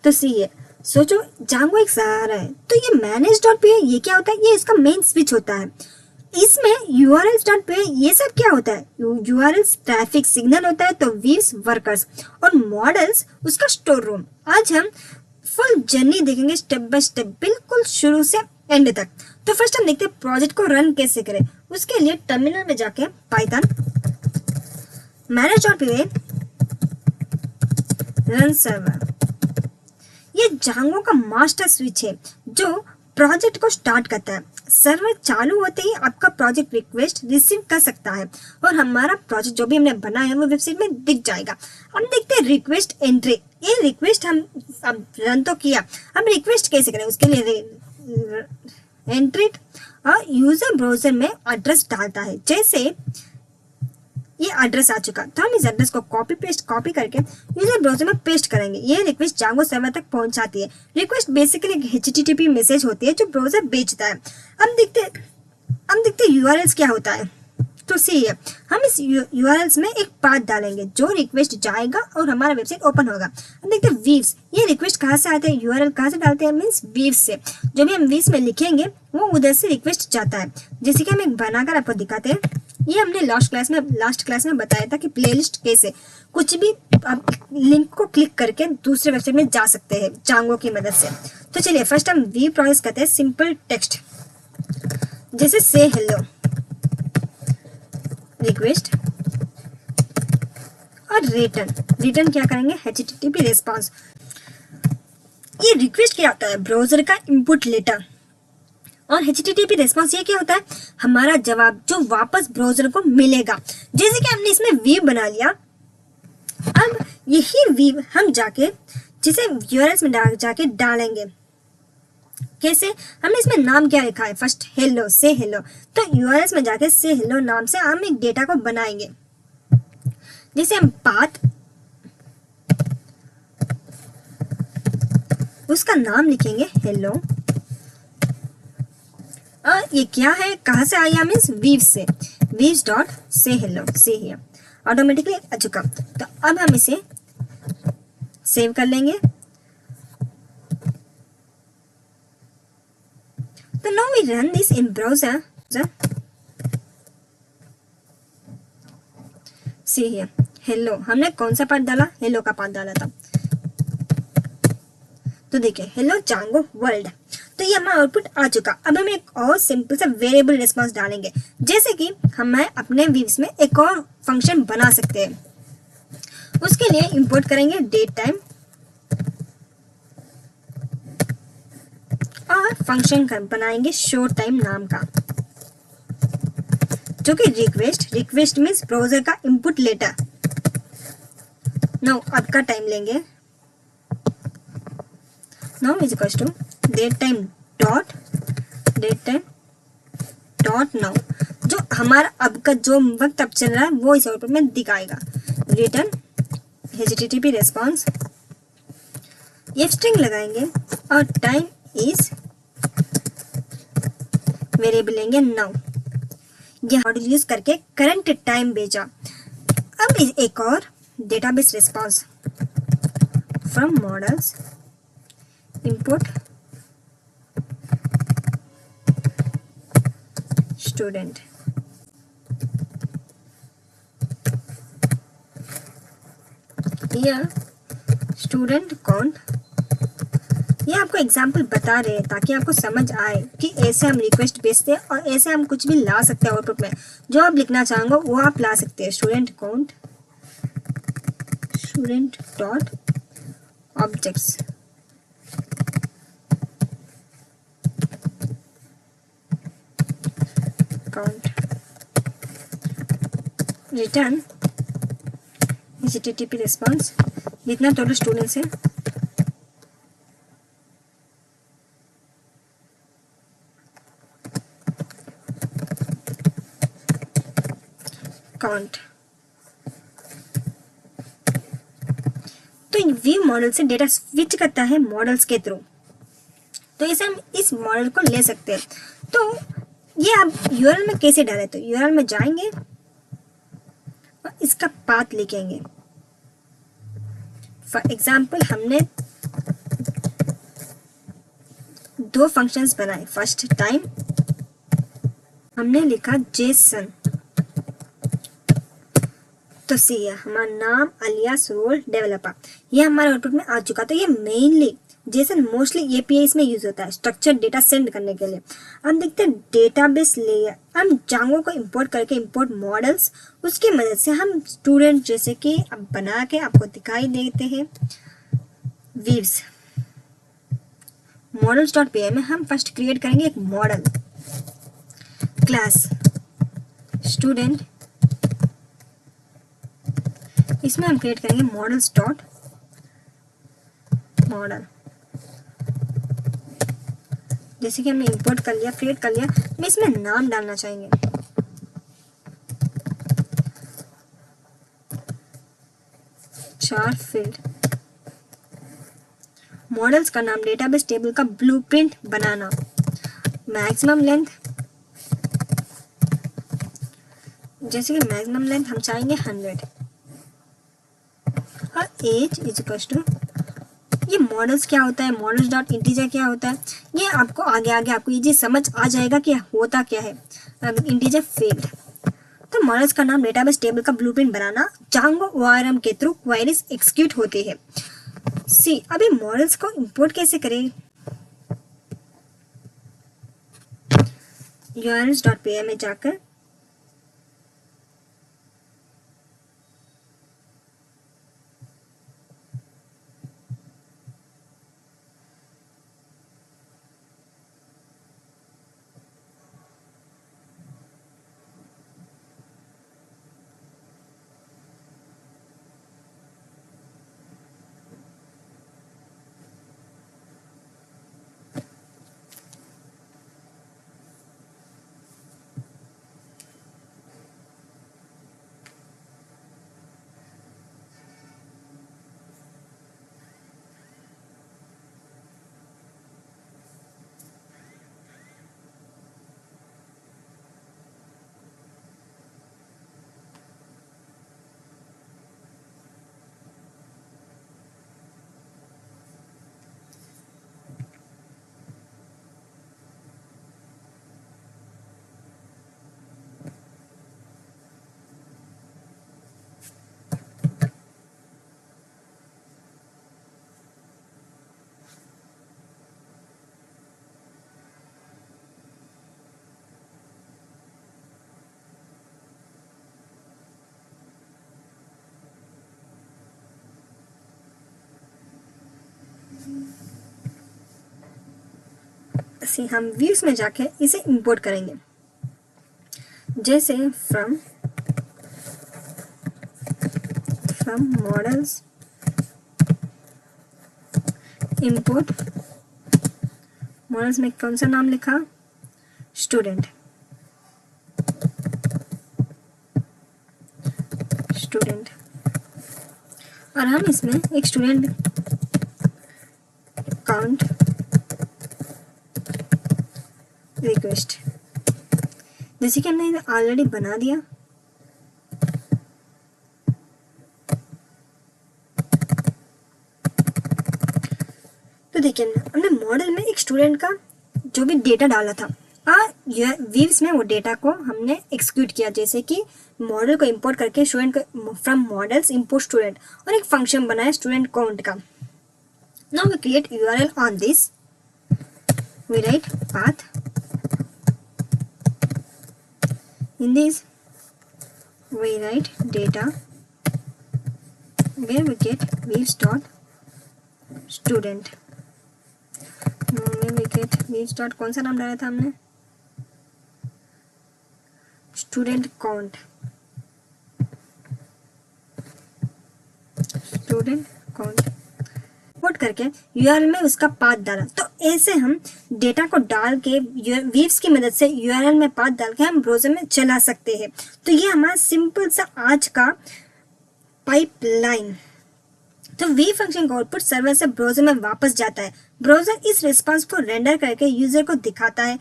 तो सी है, सोचो जांगो एक सहारा है, तो ये मैनेज डॉट पी ये क्या होता है, ये इसका मेन स्विच होता है। इसमें यूआरएल्स डॉट पे ये सब क्या होता है, यूआरएल्स ट्रैफिक सिग्नल होता है, तो वीव्स वर्कर्स और मॉडल्स उसका स्टोर रूम। आज हम फुल जर्नी देखेंगे स्टेप बाय स्टेप, बिल्कुल शुरू से एंड तक। तो फर्स्ट हम देखते हैं प्रोजेक्ट को रन कैसे करें। उसके लिए टर्मिनल में जाके पाइथन manage.py रन सर्वर, ये जांगो का मास्टर स्विच है जो प्रोजेक्ट को स्टार्ट करता है। सर्वर चालू होते ही आपका प्रोजेक्ट रिक्वेस्ट रिसीव कर सकता है और हमारा प्रोजेक्ट जो भी हमने बनाया है वो वेबसाइट में दिख जाएगा। हम देखते हैं रिक्वेस्ट एंट्री। ये रिक्वेस्ट हम अब रन तो किया, हम रिक्वेस्ट कैसे करें, उसके लिए एंट्री और यूजर ब्राउजर में एड्रेस डालता है। जैसे ये एड्रेस आ चुका, तो हम इस एड्रेस को कॉपी करके यूजर ब्राउजर में पेस्ट करेंगे। ये रिक्वेस्ट जांगो सर्वर तक पहुंचाती है। रिक्वेस्ट बेसिकली एक HTTP मैसेज होती है जो ब्राउजर भेजता है। हम देखते हैं यूआरएल्स क्या होता है। तो सी है, हम इस यूआरएल्स में एक पाथ डालेंगे जो रिक्वेस्ट जाएगा और हमारा वेबसाइट ओपन होगा। हम देखते हैं वीव्स, ये रिक्वेस्ट कहाँ से आते हैं, यूआरएल कहाँ से डालते हैं, मीन्स वीव्स से। जो भी हम वीव्स में लिखेंगे वो उधर से रिक्वेस्ट जाता है। जैसे कि हम एक बनाकर आपको दिखाते हैं। ये हमने लास्ट क्लास में बताया था कि प्लेलिस्ट कैसे कुछ भी आप लिंक को क्लिक करके दूसरे वेबसाइट में जा सकते हैं जांगो की मदद से। तो चलिए फर्स्ट हम वी प्रोसेस करते हैं सिंपल टेक्स्ट, जैसे से हेलो रिक्वेस्ट और रिटर्न क्या करेंगे, HTTP रिस्पांस। ये रिक्वेस्ट क्या होता है, ब्राउजर का इनपुट लेटर, और HTTP रिस्पांस ये क्या होता है, हमारा जवाब जो वापस ब्राउजर को मिलेगा। जैसे कि हमने इसमें वीव बना लिया, अब यही वीव हम जाके जिसे यूआरएल्स में जाके डालेंगे। कैसे, हमने इसमें नाम क्या लिखा है, फर्स्ट हेलो, से हेलो, तो यूआरएल्स में जाके से हेलो नाम से हम एक डेटा को बनाएंगे। जैसे हम पाथ, उसका नाम लिखेंगे हेलो, और ये क्या है, कहाँ से आया, मीन्स वीव से, वीव्स डॉट से हेलो, से हियर, ऑटोमेटिकली आ चुका। तो अब हम इसे सेव कर लेंगे। तो now we run this in browser. See here hello, हमने कौन सा पार्ट डाला, हेलो का पार्ट डाला था। तो देखिए हेलो जांगो वर्ल्ड, तो ये हमारा आउटपुट आ चुका। अब हम एक और सिंपल सा वेरिएबल रिस्पांस डालेंगे। जैसे कि हम अपने वीव्स में एक और फंक्शन बना सकते हैं। उसके लिए इंपोर्ट करेंगे डेट टाइम और फंक्शन बनाएंगे शो टाइम नाम का, जो कि रिक्वेस्ट मीन्स ब्राउजर का इनपुट लेटर। नाउ अब का टाइम लेंगे, now is equals to date time dot now, जो हमारा अब का जो वक्त अब चल रहा है वो इस आउटपुट में दिखाएगा। रिटर्न HTTP रिस्पांस, ये स्ट्रिंग लगाएंगे और टाइम इज वेरिएबल लेंगे नाउ। ये मॉड्यूल यूज करके करंट टाइम भेजा। अब एक और database response from models import student, या स्टूडेंट काउंट। ये आपको एग्जाम्पल बता रहे हैं ताकि आपको समझ आए कि ऐसे हम रिक्वेस्ट भेजते हैं और ऐसे हम कुछ भी ला सकते हैं आउटपुट में। जो आप लिखना चाहोगे वो आप ला सकते हैं। Student count, student dot objects, count, return HTTP response, जितना टोटल स्टूडेंट्स है काउंट। तो व्यू मॉडल से डेटा स्विच करता है मॉडल्स के थ्रू। तो इसे हम इस मॉडल को ले सकते हैं। तो ये आप यूआरएल में कैसे डालें, तो यूआरएल में जाएंगे और इसका पाथ लिखेंगे। फॉर एग्जाम्पल हमने दो फंक्शंस बनाए। फर्स्ट टाइम हमने लिखा जेसन, तो सी हमारा नाम अलियास रोल डेवलपर, ये हमारे आउटपुट में आ चुका। तो ये मेनली जेसन मोस्टली एपीआईज में यूज होता है स्ट्रक्चर्ड डेटा सेंड करने के लिए। अब देखते हैं डेटाबेस लेयर। हम जांगो को इंपोर्ट करके इंपोर्ट मॉडल्स, उसकी मदद से हम स्टूडेंट जैसे कि अब बना के आपको दिखाई देते हैं। वीव्स मॉडल्स डॉट पी में हम फर्स्ट क्रिएट करेंगे एक मॉडल क्लास स्टूडेंट, इसमें हम क्रिएट करेंगे मॉडल्स डॉट मॉडल। जैसे कि हमने इंपोर्ट कर लिया, क्रिएट कर लिया, मैं इसमें नाम डालना चाहेंगे। चार फील्ड, मॉडल्स का नाम, डेटाबेस टेबल का ब्लूप्रिंट बनाना, मैक्सिमम लेंथ, जैसे कि मैक्सिमम लेंथ हम चाहेंगे 100 और एज इज इक्वल टू, ये मॉडल्स क्या होता है, मॉडल्स डॉट इंटीजर क्या होता है, ये आपको आगे आपको ये चीज समझ आ जाएगा कि होता क्या है। इंटीजर फील्ड, तो मॉडल्स का नाम, डेटाबेस टेबल का ब्लूप्रिंट बनाना, जांगो ओआरएम के थ्रू क्वेरीज एग्जीक्यूट होती है। सी अभी मॉडल्स को इंपोर्ट कैसे करें, urls.py में जाकर हम व्यूज में जाके इसे इंपोर्ट करेंगे। जैसे फ्रॉम मॉडल्स इंपोर्ट मॉडल्स में कौन सा नाम लिखा, स्टूडेंट, और हम इसमें एक स्टूडेंट काउंट रिक्वेस्ट, जैसे कि हमने ऑलरेडी बना दिया। तो देखिए हमने मॉडल में एक स्टूडेंट का जो भी डेटा डाला था वीव्स में वो डेटा को हमने एक्सिक्यूट किया। जैसे कि मॉडल को इंपोर्ट करके स्टूडेंट को फ्रॉम मॉडल्स इंपोर्ट स्टूडेंट, और एक फंक्शन बनाया स्टूडेंट काउंट का। Now we create URL on this, we write path, in this we write data where we get weaves dot student, where we get weaves dot कौन सा नाम डाला था हमने, स्टूडेंट काउंट, इंपोर्ट करके URL में उसका पाथ डाला। तो ऐसे हम डेटा को डाल के वीव्स की मदद से यूआरएल में पाथ डाल के हम ब्राउज़र में चला सकते हैं। तो ये हमारा सिंपल सा आज का पाइपलाइन। तो वीव फंक्शन का आउटपुट सर्वर से ब्राउज़र में वापस जाता है। ब्राउज़र इस रिस्पांस को रेंडर करके यूजर को दिखाता है,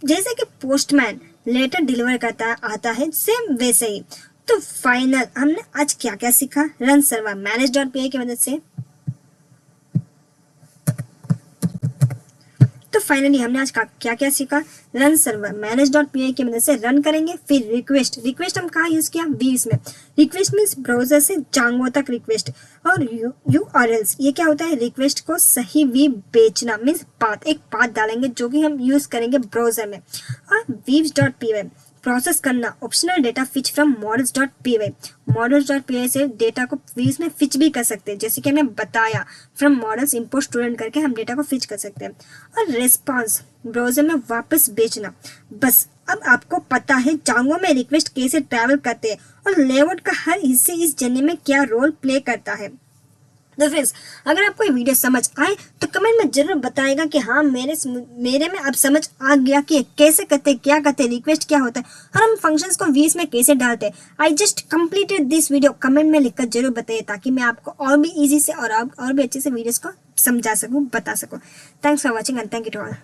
जैसे कि पोस्टमैन लेटर डिलीवर करता आता है, सेम वैसे ही। तो फाइनल हमने आज क्या क्या सीखा, रन सर्वर manage.py की मदद से। तो फाइनली हमने आज क्या क्या सीखा। Run server manage dot P की मदद से रन करेंगे। फिर रिक्वेस्ट हम कहाँ यूज किया, वीव्स में। रिक्वेस्ट मीन्स ब्राउजर से जांगो तक रिक्वेस्ट। और यूआरएल्स ये क्या होता है, रिक्वेस्ट को सही वी बेचना मीन्स पाथ, एक पाथ डालेंगे जो कि हम यूज करेंगे ब्राउजर में। और वीव्स डॉट पी प्रोसेस करना optional data Fitch from models dot P models dot P से डेटा को वीव्स में फिच भी कर सकते हैं, जैसे कि हमने बताया फ्रॉम मॉडल्स इंपोर्ट स्टूडेंट करके हम डेटा को फिच कर सकते हैं। और रेस्पॉन्स ब्राउजर में वापस भेजना। बस अब आपको पता है जांगो में रिक्वेस्ट कैसे ट्रैवल करते हैं और लेआउट का हर हिस्से इस जर्नी में क्या रोल प्ले करता है। तो फ्रेंड्स, अगर आपको ये वीडियो समझ आए तो कमेंट में जरूर बताएगा कि हाँ मेरे में अब समझ आ गया कि कैसे करते, क्या करते, रिक्वेस्ट क्या होता है और हम फंक्शंस को वीव्स में कैसे डालते हैं। I just completed this video, comment में लिखकर जरूर बताइए ताकि मैं आपको और भी इजी से और भी अच्छे से वीडियोस को समझा सकूँ, बता सकूँ। Thanks for watching and thank you to all.